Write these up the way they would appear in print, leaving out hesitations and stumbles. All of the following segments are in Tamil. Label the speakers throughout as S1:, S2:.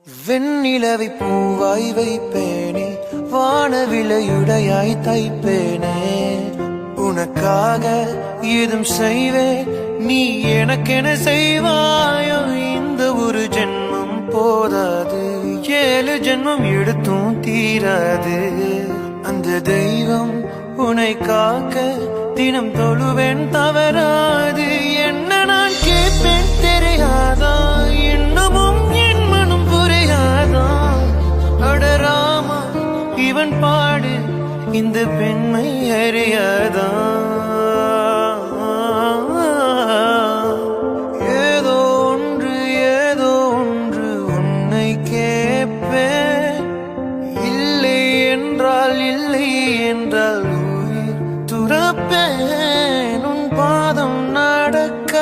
S1: வெண்ணிலவை பூவாய் வைப்பேனே, வானவிலையுடையாய் தைப்பேனே. உனக்காக ஏதும் செய்வேன், நீ எனக்கென செய்வாயோ. இந்த ஒரு ஜென்மம் போதாது, 7 ஜென்மம் எடுத்தும் தீராது. அந்த தெய்வம் உன்னை காக்க தினம் தொழுவேன், தவறாது. என்ன நான் கேட்பேன் தெரியாதா, இன்னமும் என் மனம் புரியாதா. அடராமா இவன் பாடு இந்த பெண்மை அறியாதா. ஏதோ ஒன்று உன்னை கேட்பேன். இல்லை என்றால் உயிர் துறப்பேன். உன் பாதம் நடக்க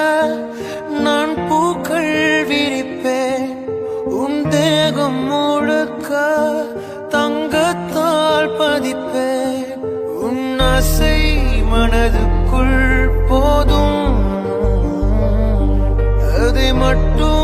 S1: நான் பூக்கள் விரிப்பேன். உன் தேகம் முழுக்க தங்கத்தால் பதிப்பேன். உன் ஆசை மனதுக்குள் போதும், அதை மட்டும்